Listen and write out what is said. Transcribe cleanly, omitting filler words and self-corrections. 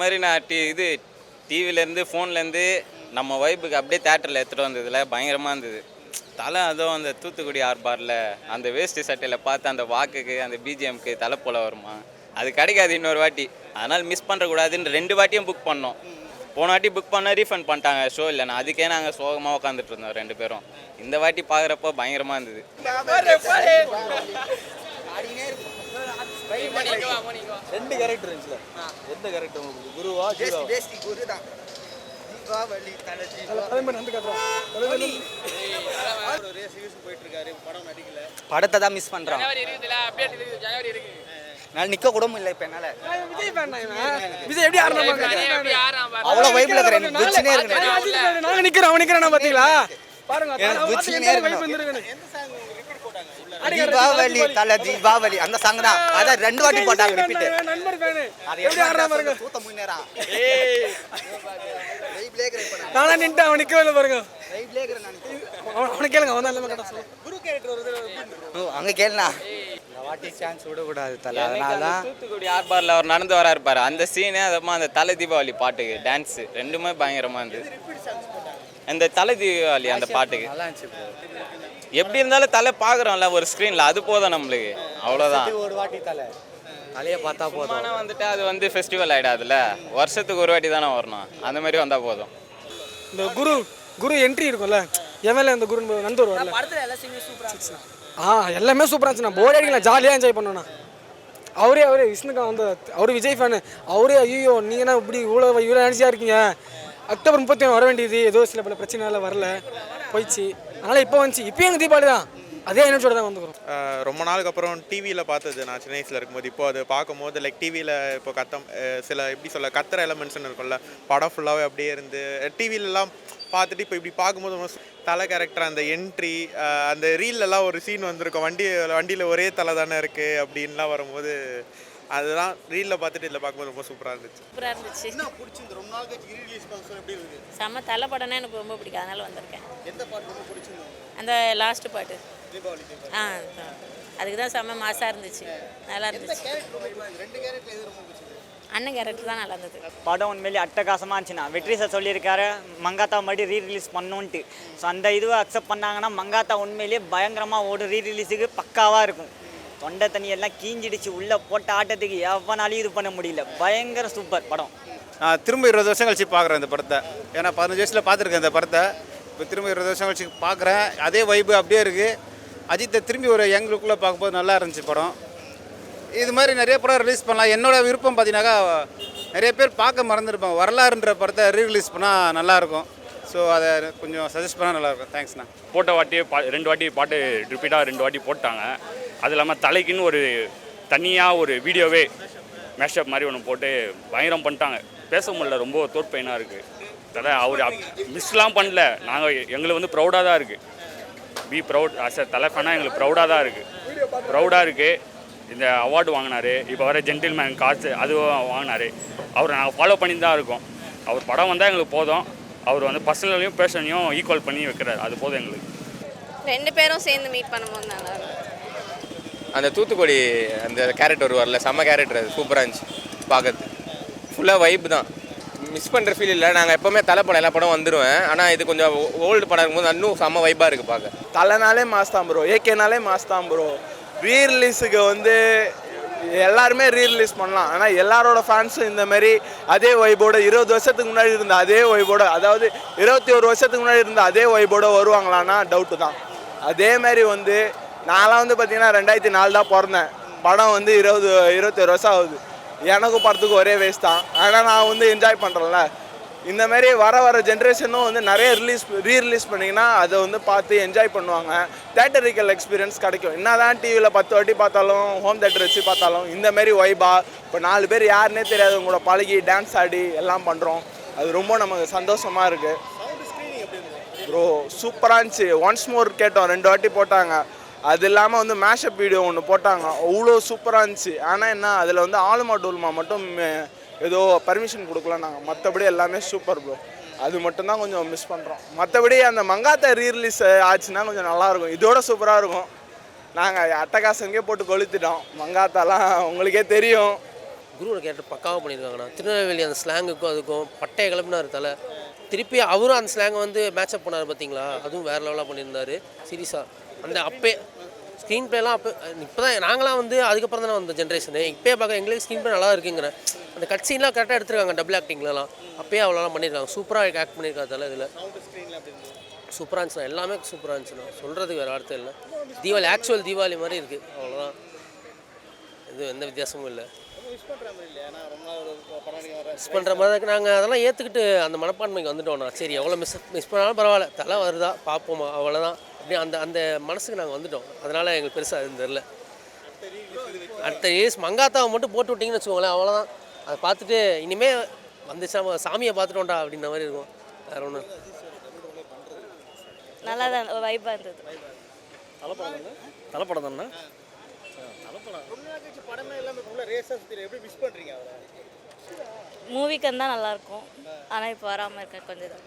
மாதிரி நான் டிவிலேருந்து ஃபோன்லேருந்து நம்ம வைப்புக்கு அப்படியே தேட்டரில் எடுத்துகிட்டு வந்ததில் பயங்கரமாக இருந்தது. தலை அதுவும் அந்த தூத்துக்குடி ஆர்பாரில் அந்த வேஸ்ட்டு சட்டையில் பார்த்து அந்த வாக்குக்கு அந்த பிஜிஎம்க்கு தலை போல வருமா, அது கிடைக்காது இன்னொரு வாட்டி. அதனால் மிஸ் பண்ணுறக்கூடாதுன்னு 2 வாட்டியும் புக் பண்ணோம். போன வாட்டி புக் பண்ணால் ரீஃபண்ட் பண்ணிட்டாங்க, ஷோ இல்லைண்ணா. அதுக்கே நாங்கள் சோகமாக உட்காந்துட்டு இருந்தோம் 2 பேரும். இந்த வாட்டி பார்க்குறப்போ பயங்கரமாக இருந்தது. ரெண்டு கேரக்டர் இருந்துச்சுல, எந்த கேரக்டர் உங்களுக்கு குருவா? குரு தான். படத்தை தான் மிஸ் பண்றான். நான் நிக்க கூட இல்லை இப்ப என்னால. விஜய் எப்படி அவ்வளவு வைப்ல இருக்கறேன். குச்சினே இருக்கேன். நான் நிக்கிறேன் பாத்தீங்களா? பாருங்க குச்சினே இருக்கேன். தீபாவளி தல தீபாவளி அந்த சாங் தான். அத 2 வாட்டி போட்டாங்க ரிப்பீட். நண்பர் ஃபேன். எப்படி ஆடுறா பாருங்க. சூத்த முன்னேறா. வைப்லே கிரேட் பண்ணா. நானா நின்னுட்டு அவன் நிக்கவே பாருங்க. வைப்லே கிரேட் நான். அவன கேளுங்க, அவன் நல்ல கட்ட சொல்லு. குரு கேரக்டர் வருது. அங்க கேளுனா. இந்த வாட்டி சான்ஸ் விட கூடாது தல. அதனால தான் தூத்துக்குடி ஆர்பாரில் அவர் நடந்து வராரு பாரு, அந்த சீனு அதமா அந்த தலை தீபாவளி பாட்டுக்கு டான்ஸ் ரெண்டுமே பயங்கரமாக இருந்தது. அந்த தலை தீபாவளி அந்த பாட்டுக்கு நல்லா இருந்துச்சு. எப்படி இருந்தாலும் தலை பார்க்குறோம்ல ஒரு ஸ்க்ரீனில், அது போதும் நம்மளுக்கு, அவ்வளோதான். ஒரு வாட்டி தலையை பார்த்தா போதும். ஆனால் வந்துட்டு அது வந்து ஃபெஸ்டிவல் ஆகிடாதுல்ல, வருஷத்துக்கு ஒரு வாட்டி தானே வரணும், அந்த மாதிரி வந்தால் போதும். இந்த குரு என்ட்ரி இருக்கும்ல, எம்எல்ஏ அந்த குரு நந்து வருவார்ல, எல்லாமே சூப்பராக இருந்துச்சுண்ணா. போர்டு அடிக்கலாம், ஜாலியாக என்ஜாய் பண்ணோண்ணா. அவரே விஷ்ணுக்கா வந்து அவர் விஜய் ஃபேனு. அவரே ஐயோ நீங்கன்னா இப்படி இவ்வளோ எனர்ஜியாக இருக்கீங்க, அக்டோபர் 31 வர வேண்டியது, ஏதோ சில பல பிரச்சனைனால வரல போயிடுச்சு, அதனால் இப்போ வந்துச்சு. இப்போயும் எங்கள் தீபாவளி தான், அதே எனர்ஜியோட தான் வந்துக்கிறோம். ரொம்ப நாளுக்கு அப்புறம் டிவியில் பார்த்தது நான் சின்ன வயசில் இருக்கும்போது. இப்போ அது பார்க்கும்போது லைக் டிவியில் இப்போ சில எப்படி சொல்ல கத்துற எலமெண்ட்ஸ்ன்னு இருக்கும்ல, படம் ஃபுல்லாகவே அப்படியே இருந்து டிவிலெலாம் பார்த்துட்டு இப்போ இப்படி பார்க்கும்போது தலை கேரக்டர் அந்த என்ட்ரி, அந்த ரீல்லலாம் ஒரு சீன் வந்திருக்கும், வண்டியில் ஒரே தலை தானே இருக்குது அப்படின்லாம் வரும்போது அதெல்லாம் ரீலில் பார்த்துட்டு இதில் பார்க்கும்போது ரொம்ப சூப்பராக இருந்துச்சு. என்ன பிடிச்சிருந்து ரொம்ப நாள் கழிச்சு ரிலீஸ் பண்ண எப்படி இருக்கு? செம்ம தலை படம்னா எனக்கு ரொம்ப பிடிக்கும், அதனால வந்திருக்கேன். எந்த பாட்டு ரொம்ப பிடிச்சிருந்தது? அந்த லாஸ்ட் பாட்டு தீபாவளி. அதுக்கு தான் செம்ம மாசாக இருந்துச்சு, நல்லா இருந்துச்சு. ரெண்டு கேரக்டர் எது ரொம்ப பிடிச்சது? அண்ணன் கேரக்டர் தான் நல்லா இருந்தது. படம் உண்மையிலே அட்டகாசமாக இருந்துச்சுண்ணா. வெற்றி சார் சொல்லியிருக்காரு மங்காத்தா மறுபடி ரீரிலீஸ் பண்ணணுன்ட்டு. ஸோ அந்த இதுவை அக்செப்ட் பண்ணாங்கன்னா மங்காத்தா உண்மையிலேயே பயங்கரமாக ஓடும், ரீரிலீஸுக்கு பக்காவாக இருக்கும். தொண்டை தண்ணி எல்லாம் கீஞ்சிடுச்சு, உள்ளே போட்ட ஆட்டத்துக்கு எவனாலையும் இது பண்ண முடியல. பயங்கர சூப்பர் படம். நான் திரும்ப 20 வருஷம் கழிச்சு பார்க்குறேன் இந்த படத்தை. ஏன்னா 15 வயசில் பார்த்துருக்கேன் இந்த படத்தை. இப்போ திரும்ப 20 வருஷம் கழிச்சு பார்க்குறேன், அதே வைப்பு அப்படியே இருக்குது. அஜித்தை திரும்பி ஒரு யங் லுக்கில் பார்க்கும்போது நல்லா இருந்துச்சு படம். இது மாதிரி நிறைய படம் ரிலீஸ் பண்ணலாம். என்னோடய விருப்பம் பார்த்தீங்கன்னாக்கா, நிறைய பேர் பார்க்க மறந்துருப்பாங்க, வரலாறுன்ற படத்தை ரீரிலீஸ் பண்ணால் நல்லாயிருக்கும். ஸோ அதை கொஞ்சம் சஜஸ்ட் பண்ணால் நல்லாயிருக்கும். தேங்க்ஸ்ண்ணா. போட்ட வாட்டி 2 வாட்டி பாட்டு ரிப்பீட்டாக 2 வாட்டி போட்டாங்க. அது இல்லாமல் தலைக்குன்னு ஒரு தனியாக ஒரு வீடியோவே மேஷப் மாதிரி ஒன்று போட்டு பயங்கரம் பண்ணிட்டாங்க. பேச முடியல, ரொம்ப தோற்பயனாக இருக்குது. அதான் அவர் மிஸ்லாம் பண்ணல, எங்களுக்கு வந்து ப்ரௌடாக தான் இருக்குது. பி ப்ரௌட் ஆஸ் அ தலை ஃபேனாக எங்களுக்கு ப்ரௌடாக இருக்குது. இந்த அவார்டு வாங்கினார், இப்போ வர ஜென்டில்மேன் காசு அதுவும் வாங்கினார். அவரை நாங்கள் ஃபாலோ பண்ணி தான் இருக்கோம். அவர் படம் வந்தால் எங்களுக்கு போதும். அவர் வந்து பர்சனலையும் பேஷனையும் ஈக்குவல் பண்ணி வைக்கிறார், அது போதும் எங்களுக்கு. 2 பேரும் சேர்ந்து மீட் பண்ணும்போது நல்லா இருக்கும். அந்த தூத்துக்குடி அந்த கேரக்டர் வரல, செம்ம கேரக்டர், அது சூப்பராக இருந்துச்சு பார்க்கறது. ஃபுல்லாக வைப் தான், மிஸ் பண்ணுற ஃபீல் இல்லை. நாங்கள் எப்போவுமே தலை படம் எல்லா படம் வந்துடுவேன், ஆனால் இது கொஞ்சம் ஓல்டு படம் இருக்கும்போது இன்னும் செம்ம வைப்பாக இருக்குது பார்க்க. தலைனாலே மாஸ் தான் ப்ரோ, ஏகேனாலே மாஸ் தான் ப்ரோ. ரீரிலீஸுக்கு வந்து எல்லாருமே ரீரிலீஸ் பண்ணலாம், ஆனால் எல்லாரோட ஃபேன்ஸும் இந்த மாதிரி அதே வைபோட 20 வருஷத்துக்கு முன்னாடி இருந்த அதே வைபோட, அதாவது 21 வருஷத்துக்கு முன்னாடி இருந்த அதே வைபோட வருவாங்களான்னா டவுட்டு தான். அதே மாதிரி வந்து நான்லாம் வந்து பார்த்தீங்கன்னா 2004 தான் பிறந்தேன். படம் வந்து 21 வருஷம் ஆகுது. எனக்கும் படத்துக்கு ஒரே வேஸ்ட் தான், ஆனால் நான் வந்து என்ஜாய் பண்ணுறேன்ல. இந்த மாதிரி வர ஜென்ரேஷனும் வந்து நிறைய ரீரிலீஸ் பண்ணிங்கன்னா அதை வந்து பார்த்து என்ஜாய் பண்ணுவாங்க. தேட்டரிக்கல் எக்ஸ்பீரியன்ஸ் கிடைக்கும். என்ன தான் டிவியில் 10 வாட்டி பார்த்தாலும், ஹோம் தேட்டர் வச்சு பார்த்தாலும், இந்த மாதிரி வைபா இப்போ 4 பேர் யாருன்னே தெரியாதவங்க கூட பழகி டான்ஸ் ஆடி எல்லாம் பண்ணுறோம். அது ரொம்ப நமக்கு சந்தோஷமாக இருக்குது ப்ரோ. சூப்பராக இருந்துச்சு. ஒன்ஸ் மோர் கேட்டோம், 2 வாட்டி போட்டாங்க. அது இல்லாமல் வந்து மேஷப் வீடியோ ஒன்று போட்டாங்க, அவ்வளோ சூப்பராக இருந்துச்சு. ஆனால் என்ன, அதில் வந்து ஆலுமா டோல்மா மட்டும் ஏதோ பர்மிஷன் கொடுக்கலாம் நாங்கள், மற்றபடி எல்லாமே சூப்பர் ப்ரோ. அது மட்டும்தான் கொஞ்சம் மிஸ் பண்ணுறோம். மற்றபடி அந்த மங்காத்தா ரீரிலீஸ் ஆச்சுன்னா கொஞ்சம் நல்லாயிருக்கும், இதோட சூப்பராக இருக்கும். நாங்கள் அட்டகாசங்கே போட்டு கொளுத்திட்டோம். மங்காத்தாலாம் உங்களுக்கே தெரியும். குருவோட கேரக்டர் பக்காவாக பண்ணியிருக்காங்கண்ணா. திருநெல்வேலி அந்த ஸ்லாங்குக்கும் அதுக்கும் பட்டையை கிளப்பினார் தலை. திருப்பி அவரும் அந்த ஸ்லாங்கை வந்து மேட்சப் பண்ணார் பார்த்தீங்களா, அதுவும் வேறு லெவலாக பண்ணியிருந்தார் சீரியஸாக. அந்த அப்பே ஸ்க்ரீன் ப்ளேலாம் அப்போ இப்போ தான் நாங்களாம் வந்து அதுக்கப்புறம் தானே வந்த ஜென்ரேஷனு. இப்போயே பார்க்க எங்களுக்கு ஸ்க்ரீன் ப்ளே நல்லா இருக்குங்கிறேன். அந்த கட் சீன்லாம் கரெக்டாக எடுத்துருக்காங்க டபுள் ஆக்டிங்லலாம். அப்போயே அவ்வளோலாம் பண்ணியிருக்காங்க. சூப்பராக ஆக்ட் பண்ணியிருக்காரு தலை இதில். சூப்பராக இருந்துச்சுண்ணா, எல்லாமே சூப்பராக இருந்துச்சுண்ணா. சொல்கிறதுக்கு வேறு வார்த்தை இல்லை. தீபாவளி ஆக்சுவல் தீபாவளி மாதிரி இருக்குது, அவ்வளோதான். இது எந்த வித்தியாசமும் இல்லை. மிஸ் பண்ணுற மாதிரி இருக்கு. நாங்கள் அதெல்லாம் ஏற்றுக்கிட்டு அந்த மனப்பான்மைக்கு வந்துட்டோம்ண்ணா. சரி எவ்வளோ மிஸ் பண்ணாலும் பரவாயில்ல, தலை வருதா பார்ப்போமா, அவ்வளோதான். அப்படி அந்த அந்த மனசுக்கு நாங்கள் வந்துட்டோம். அதனால் எங்களுக்கு பெருசாக அது தெரில. அடுத்த ஏஸ் மங்காத்தாவை மட்டும் போட்டு விட்டிங்கன்னு வச்சுக்கோங்களேன், அவ்வளோதான். அதை பார்த்துட்டு இனிமேல் வந்துச்சா சாமியை பார்த்துட்டோண்டா அப்படின்ற மாதிரி இருக்கும். வேறு ஒன்று நல்லா தான் வைப்பாக இருந்தது. தலைப்படம் தானே. ரொம்ப நாள் கழிச்சு படமே எல்லாமே ஃபுல்லாக ரேஸாக சுற்றி எப்படி மிஸ் பண்ணுறீங்க அவரை? மூவிக்கு வந்தால் நல்லாயிருக்கும், ஆனால் இப்போ வராமல் இருக்க கொஞ்சம் தான்.